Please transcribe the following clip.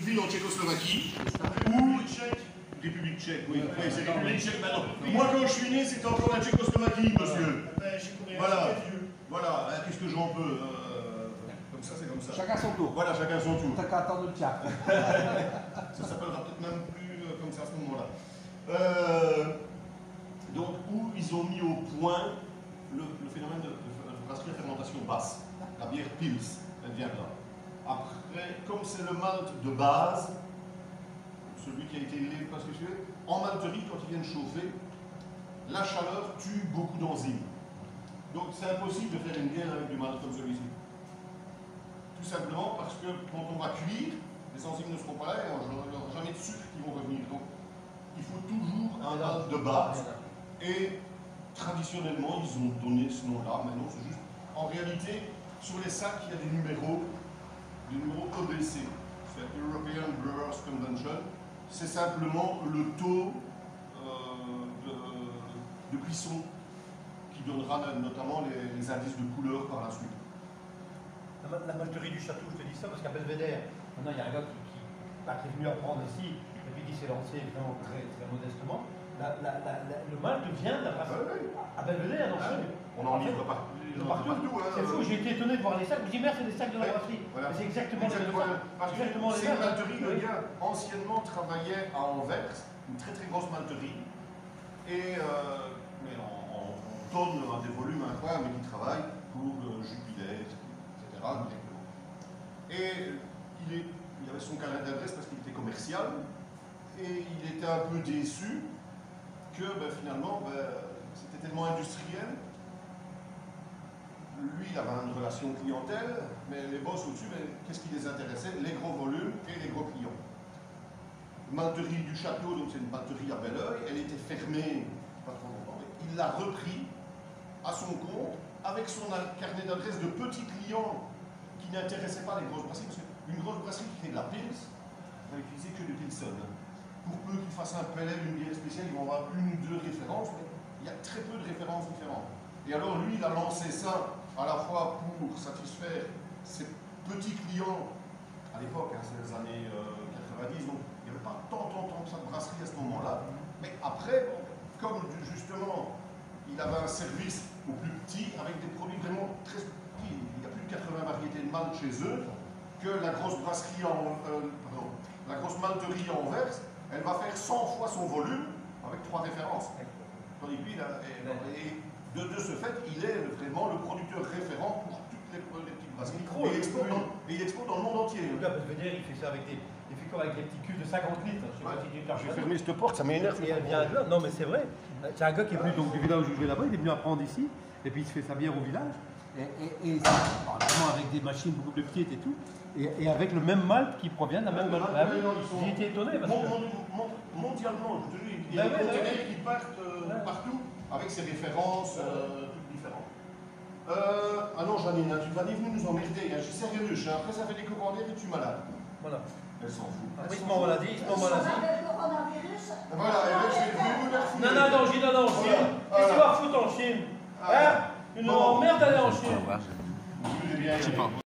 ville en Tchécoslovaquie ou République tchèque, oui. Oui, c'est République tchèque maintenant. Moi, quand je suis né, c'était encore la Tchécoslovaquie, monsieur. Voilà. Voilà. Qu'est-ce que j'en peux comme ça, c'est comme ça. Chacun son tour. Voilà, chacun son tour. T'as qu'à attendre le tien. Ça s'appellera peut-être même plus comme ça à ce moment-là. Donc, où ils ont mis au point le phénomène de brasserie à fermentation basse. La bière Pils, elle vient de là. Après, comme c'est le malt de base, celui qui a été élevé parce que en malterie, quand ils viennent chauffer, la chaleur tue beaucoup d'enzymes. Donc c'est impossible de faire une bière avec du malt comme celui-ci. Tout simplement parce que quand on va cuire, les enzymes ne seront pas là et on n'aura jamais de sucre qui vont revenir. Donc il faut toujours un malt de base. Et traditionnellement, ils ont donné ce nom-là. Maintenant, c'est juste. En réalité, sur les sacs, il y a des numéros EBC. C'est European Brewers Convention. C'est simplement le taux de cuisson qui donnera notamment les indices de couleur par la suite. La malterie du château, je te dis ça parce qu'à Belvédère, maintenant il y a un gars qui est venu apprendre ici et puis qui s'est lancé vraiment très, très modestement. Le malt vient de la brasserie à Belvédère. On en livre partout. C'est fou, j'ai été étonné de voir les sacs. Je dis merde, c'est des sacs de la brasserie. Voilà. C'est exactement les mêmes. C'est une malterie, le gars anciennement travaillait à Anvers, une très très grosse malterie, et mais on tourne à des volumes incroyables, mais qui travaille pour Jupiler, etc. Et il avait son carnet d'adresse parce qu'il était commercial, et il était un peu déçu que finalement c'était tellement industriel. Lui, il avait une relation clientèle, mais les boss au-dessus, qu'est-ce qui les intéressait? Les gros volumes et les gros clients. Malterie du Château, donc c'est une malterie à Belleuil, elle était fermée pas trop longtemps, mais il l'a repris à son compte avec son carnet d'adresse de petits clients qui n'intéressaient pas les grosses brasseries, parce qu'une grosse brasserie qui fait de la Pils va utiliser que du Pilsen. Pour peu qu'ils fassent un pellet, une bière spéciale, ils vont avoir une ou deux références, mais il y a très peu de références différentes. Et alors lui, il a lancé ça à la fois pour satisfaire ses petits clients, à l'époque, c'est les années 90, donc il n'y avait pas tant que ça de brasserie à ce moment-là. Mais après, comme justement, il avait un service au plus petit, avec des produits vraiment très petits, il y a plus de 80 variétés de malt chez eux, que la grosse brasserie la grosse malterie à Anvers, elle va faire 100 fois son volume avec 3 références. Tandis que lui, de ce fait, il est vraiment le producteur référent pour toutes les petites brasseries. Et il exporte dans le monde entier. Le gars, je veux dire, il fait ça avec des petits culs de 50 litres. Je vais fermer cette porte, ça m'énerve. Et elle vient là. Non, mais c'est vrai. C'est un gars qui est venu donc, du village où je vais là-bas, il est venu apprendre ici, et puis il se fait sa bière au village. Et vraiment avec des machines beaucoup plus petites et tout. Et avec le même malt qui provient de la même malt. J'ai été étonné. Mondialement, je te dis, il y a des conteneurs qui partent partout avec ses références toutes différentes. Ah non, Janine, tu vas venir nous emmerder. Je suis sérieux, après ça fait des commandaires et tu es malade. Voilà. Elle s'en fout. Oui, c'est mon maladie, c'est mon maladie. Voilà, je vais vous la foutre. Non, Chine, non, Chine. Qu'est-ce que tu vas foutre en Chine? Hein? Une merde d'aller en Chine. Je vais bien.